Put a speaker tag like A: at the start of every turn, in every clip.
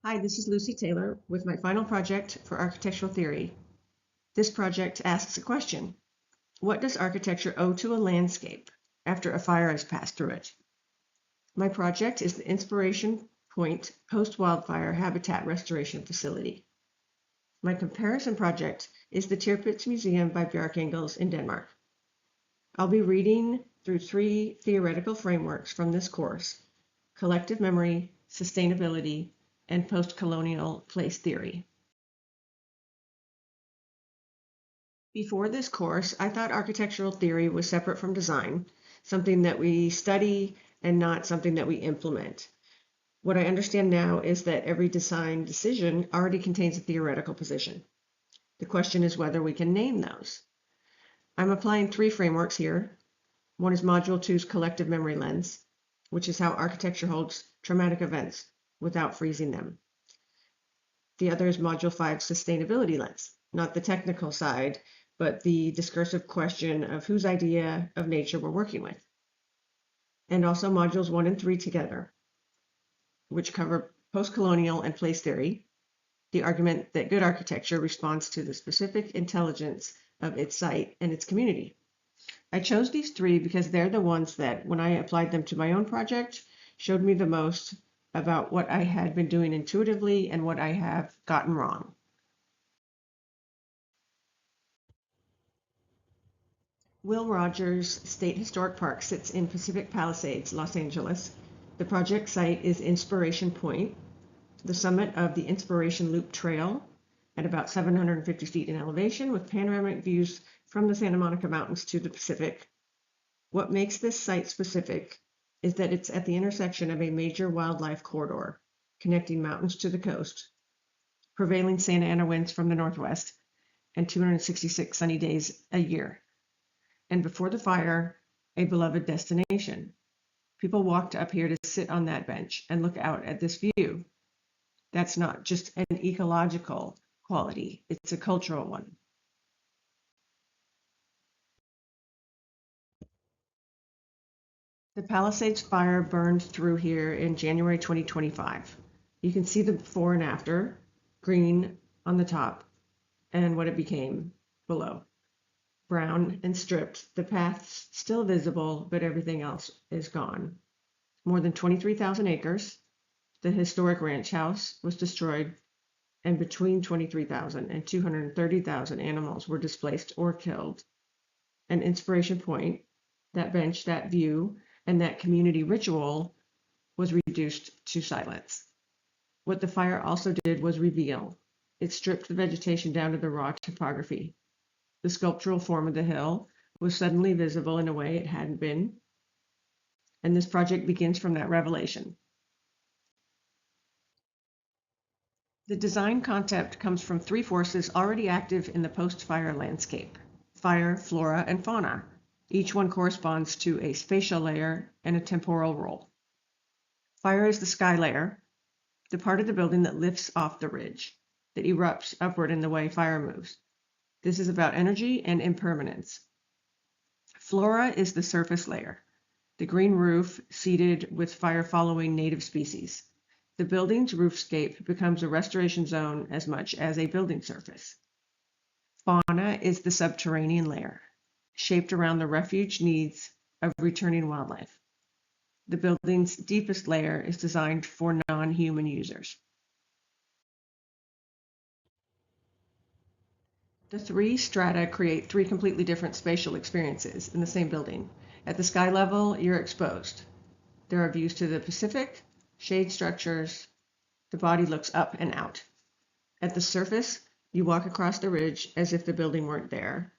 A: Hi, this is Lucy Taylor with my final project for architectural theory. This project asks a question. What does architecture owe to a landscape after a fire has passed through it? My project is the Inspiration Point Post-Wildfire Habitat Restoration Facility. My comparison project is the Tirpitz Museum by Bjarkangels in Denmark. I'll be reading through 3 theoretical frameworks from this course: collective memory, sustainability, and post-colonial place theory. Before this course, I thought architectural theory was separate from design, something that we study and not something that we implement. What I understand now is that every design decision already contains a theoretical position. The question is whether we can name those. I'm applying 3 frameworks here. One is Module 2's collective memory lens, which is how architecture holds traumatic events without freezing them. The other is Module 5's sustainability lens, not the technical side, but the discursive question of whose idea of nature we're working with. And also modules 1 and 3 together, which cover post-colonial and place theory, the argument that good architecture responds to the specific intelligence of its site and its community. I chose these 3 because they're the ones that, when I applied them to my own project, showed me the most about what I had been doing intuitively and what I have gotten wrong. Will Rogers State Historic Park sits in Pacific Palisades, Los Angeles. The project site is Inspiration Point, the summit of the Inspiration Loop Trail at about 750 feet in elevation with panoramic views from the Santa Monica Mountains to the Pacific. What makes this site specific is that it's at the intersection of a major wildlife corridor connecting mountains to the coast, prevailing Santa Ana winds from the northwest, and 266 sunny days a year. And before the fire, a beloved destination. People walked up here to sit on that bench and look out at this view. That's not just an ecological quality, it's a cultural one. The Palisades fire burned through here in January 2025. You can see the before and after, green on the top, and what it became below. Brown and stripped, the path's still visible, but everything else is gone. More than 23,000 acres. The historic ranch house was destroyed, and between 23,000 and 230,000 animals were displaced or killed. An Inspiration Point, that bench, that view, and that community ritual was reduced to silence. What the fire also did was reveal. It stripped the vegetation down to the raw topography. The sculptural form of the hill was suddenly visible in a way it hadn't been. And this project begins from that revelation. The design concept comes from 3 forces already active in the post-fire landscape: fire, flora, and fauna. Each one corresponds to a spatial layer and a temporal role. Fire is the sky layer, the part of the building that lifts off the ridge, that erupts upward in the way fire moves. This is about energy and impermanence. Flora is the surface layer, the green roof seeded with fire-following native species. The building's roofscape becomes a restoration zone as much as a building surface. Fauna is the subterranean layer, shaped around the refuge needs of returning wildlife. The building's deepest layer is designed for non-human users. The 3 strata create 3 completely different spatial experiences in the same building. At the sky level, you're exposed. There are views to the Pacific, shade structures. The body looks up and out. At the surface, you walk across the ridge as if the building weren't there.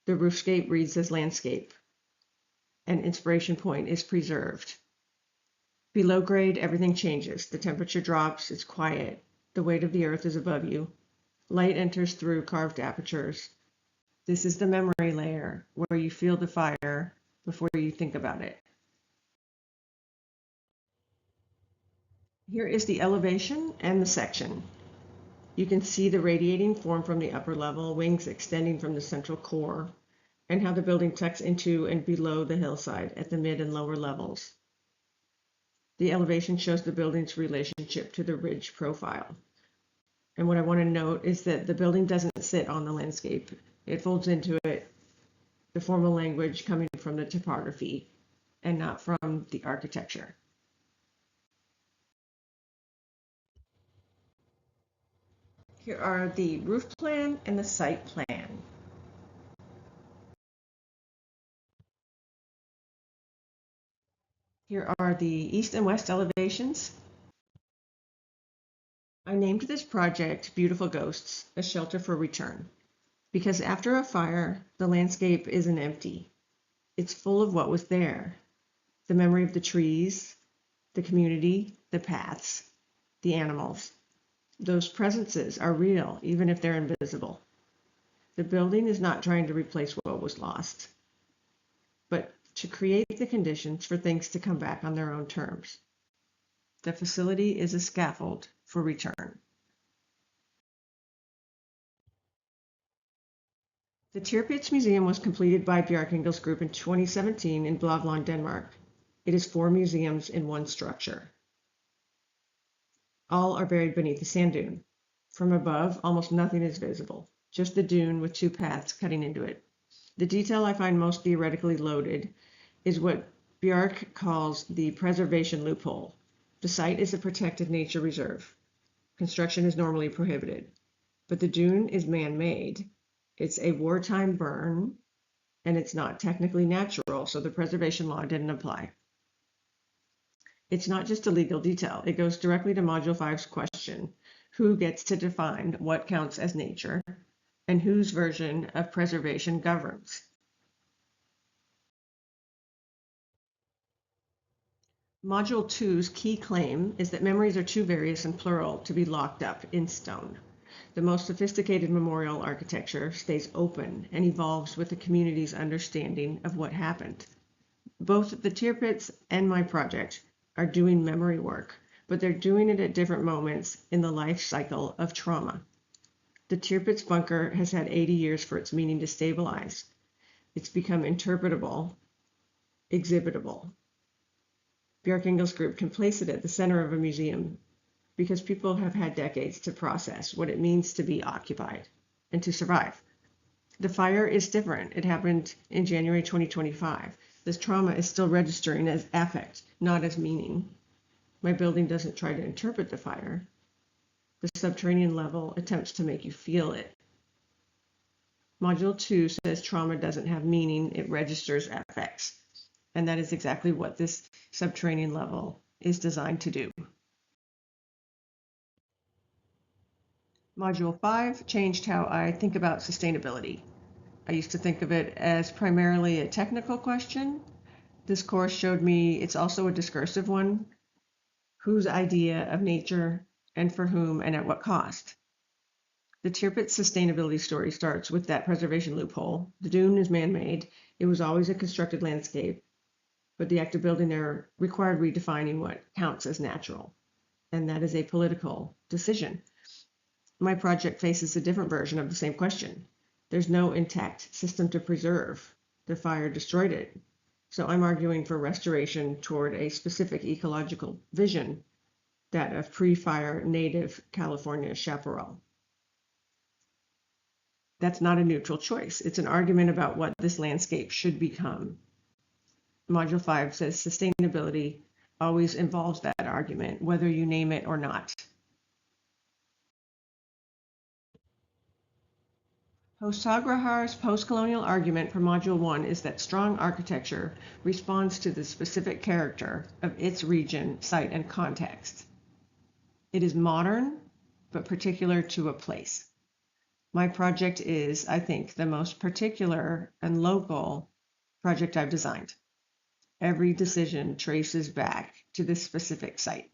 A: The roofscape reads as landscape. An Inspiration Point is preserved. Below grade, everything changes. The temperature drops, it's quiet. The weight of the earth is above you. Light enters through carved apertures. This is the memory layer, where you feel the fire before you think about it. Here is the elevation and the section. You can see the radiating form from the upper level, wings extending from the central core, and how the building tucks into and below the hillside at the mid and lower levels. The elevation shows the building's relationship to the ridge profile. And what I want to note is that the building doesn't sit on the landscape. It folds into it, the formal language coming from the topography and not from the architecture. Here are the roof plan and the site plan. Here are the east and west elevations. I named this project Beautiful Ghosts, a shelter for return, because after a fire, the landscape isn't empty. It's full of what was there. The memory of the trees, the community, the paths, the animals. Those presences are real, even if they're invisible. The building is not trying to replace what was lost, but to create the conditions for things to come back on their own terms. The facility is a scaffold for return. The Tirpitz Museum was completed by Bjarke Ingels Group in 2017 in Blavland, Denmark. It is 4 museums in one structure. All are buried beneath the sand dune. From above, almost nothing is visible, just the dune with 2 paths cutting into it. The detail I find most theoretically loaded is what Bjarke calls the preservation loophole. The site is a protected nature reserve. Construction is normally prohibited, but the dune is man-made. It's a wartime burn, and it's not technically natural, so the preservation law didn't apply. It's not just a legal detail. It goes directly to Module 5's question, who gets to define what counts as nature, and whose version of preservation governs? Module 2's key claim is that memories are too various and plural to be locked up in stone. The most sophisticated memorial architecture stays open and evolves with the community's understanding of what happened. Both the Tirpitz and my project are doing memory work, but they're doing it at different moments in the life cycle of trauma. The Tirpitz bunker has had 80 years for its meaning to stabilize. It's become interpretable, exhibitable. Bjarke Ingels Group can place it at the center of a museum because people have had decades to process what it means to be occupied and to survive. The fire is different. It happened in January 2025. This trauma is still registering as affect, not as meaning. My building doesn't try to interpret the fire. The subterranean level attempts to make you feel it. Module 2 says trauma doesn't have meaning, it registers affects. And that is exactly what this subterranean level is designed to do. Module 5 changed how I think about sustainability. I used to think of it as primarily a technical question. This course showed me it's also a discursive one. Whose idea of nature and for whom and at what cost? The Tirpitz sustainability story starts with that preservation loophole. The dune is man-made. It was always a constructed landscape, but the act of building there required redefining what counts as natural. And that is a political decision. My project faces a different version of the same question. There's no intact system to preserve. The fire destroyed it. So I'm arguing for restoration toward a specific ecological vision, that of pre-fire native California chaparral. That's not a neutral choice. It's an argument about what this landscape should become. Module 5 says sustainability always involves that argument, whether you name it or not. Hostagrahar's post-colonial argument for Module 1 is that strong architecture responds to the specific character of its region, site, and context. It is modern, but particular to a place. My project is, I think, the most particular and local project I've designed. Every decision traces back to this specific site.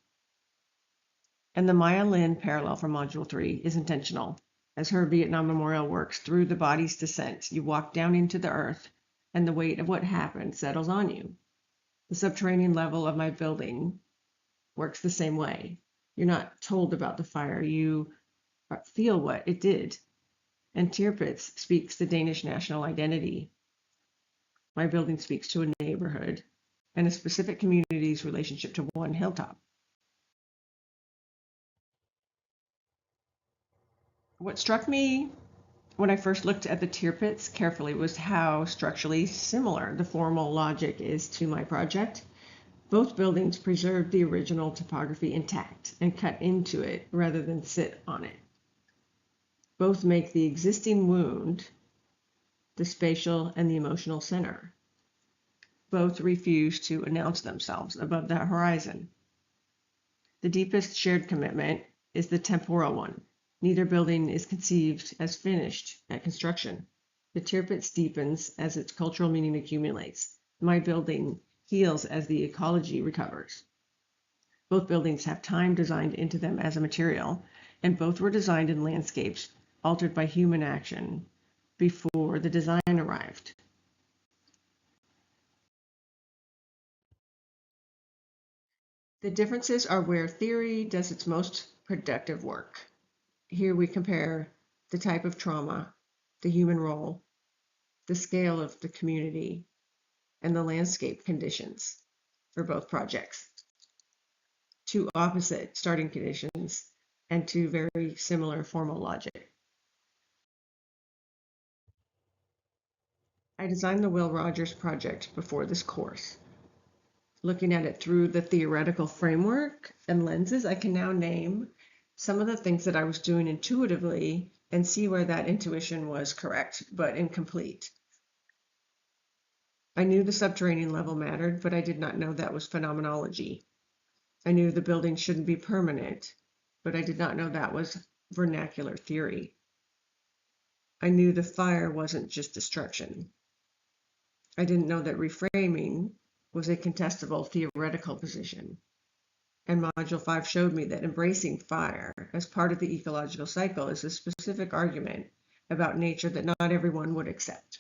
A: And the Maya Lin parallel from Module 3 is intentional. As her Vietnam memorial works through the body's descent, you walk down into the earth, and the weight of what happened settles on you. The subterranean level of my building works the same way. You're not told about the fire, you feel what it did. And Tirpitz speaks the Danish national identity. My building speaks to a neighborhood. and a specific community's relationship to one hilltop. What struck me when I first looked at the tier pits carefully was how structurally similar the formal logic is to my project. Both buildings preserved the original topography intact and cut into it rather than sit on it. Both make the existing wound the spatial and the emotional center. Both refuse to announce themselves above the horizon. The deepest shared commitment is the temporal one. Neither building is conceived as finished at construction. The tier pit deepens as its cultural meaning accumulates. My building heals as the ecology recovers. Both buildings have time designed into them as a material, and both were designed in landscapes altered by human action before the design arrived. The differences are where theory does its most productive work. Here we compare the type of trauma, the human role, the scale of the community, and the landscape conditions for both projects. Two opposite starting conditions and two very similar formal logic. I designed the Will Rogers project before this course. Looking at it through the theoretical framework and lenses, I can now name some of the things that I was doing intuitively and see where that intuition was correct but incomplete. I knew the subterranean level mattered, but I did not know that was phenomenology. I knew the building shouldn't be permanent, but I did not know that was vernacular theory. I knew the fire wasn't just destruction. I didn't know that reframing was a contestable theoretical position. And Module 5 showed me that embracing fire as part of the ecological cycle is a specific argument about nature that not everyone would accept.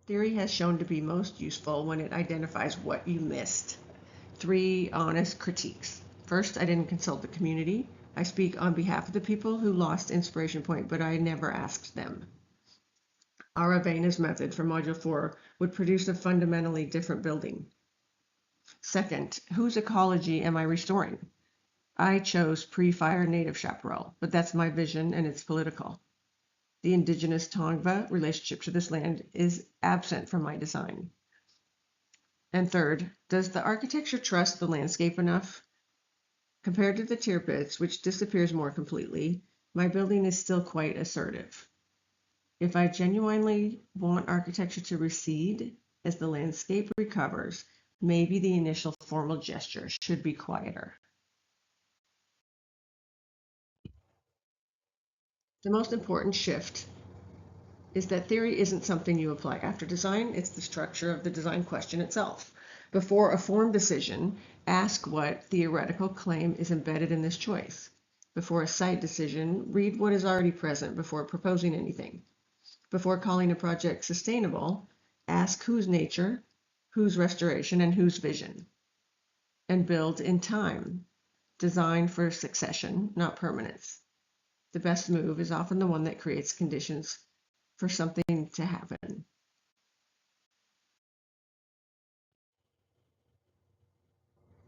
A: Theory has shown to be most useful when it identifies what you missed. 3 honest critiques. First, I didn't consult the community. I speak on behalf of the people who lost Inspiration Point, but I never asked them. Aravena's method for Module 4 would produce a fundamentally different building. Second, whose ecology am I restoring? I chose pre-fire native chaparral, but that's my vision and it's political. The indigenous Tongva relationship to this land is absent from my design. And third, does the architecture trust the landscape enough? Compared to the tier pits, which disappears more completely, my building is still quite assertive. If I genuinely want architecture to recede as the landscape recovers, maybe the initial formal gesture should be quieter. The most important shift is that theory isn't something you apply after design, it's the structure of the design question itself. Before a formed decision, ask what theoretical claim is embedded in this choice. Before a site decision, read what is already present before proposing anything. Before calling a project sustainable, ask whose nature, whose restoration, and whose vision. And build in time. Design for succession, not permanence. The best move is often the one that creates conditions for something to happen.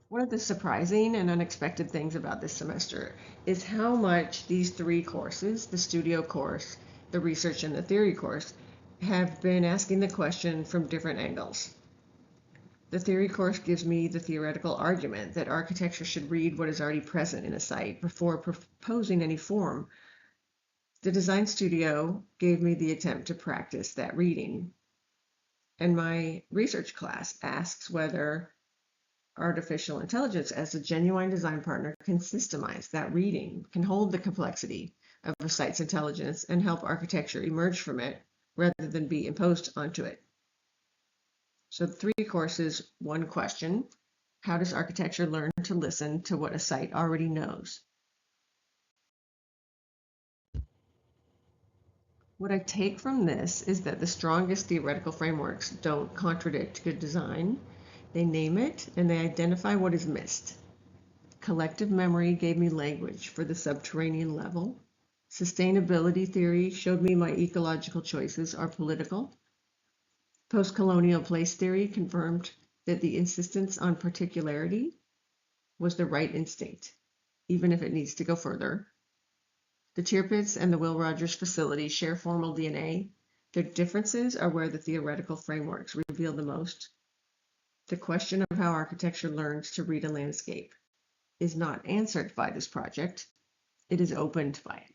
A: One of the surprising and unexpected things about this semester is how much these 3 courses, the studio course, the research, and the theory course, have been asking the question from different angles. The theory course gives me the theoretical argument that architecture should read what is already present in a site before proposing any form. The design studio gave me the attempt to practice that reading. And my research class asks whether artificial intelligence as a genuine design partner can systemize that reading, can hold the complexity of a site's intelligence and help architecture emerge from it rather than be imposed onto it. So 3 courses, 1 question. How does architecture learn to listen to what a site already knows? What I take from this is that the strongest theoretical frameworks don't contradict good design. They name it and they identify what is missed. Collective memory gave me language for the subterranean level. Sustainability theory showed me my ecological choices are political. Post-colonial place theory confirmed that the insistence on particularity was the right instinct, even if it needs to go further. The Tirpitz and the Will Rogers facility share formal DNA. Their differences are where the theoretical frameworks reveal the most. The question of how architecture learns to read a landscape is not answered by this project. It is opened by it.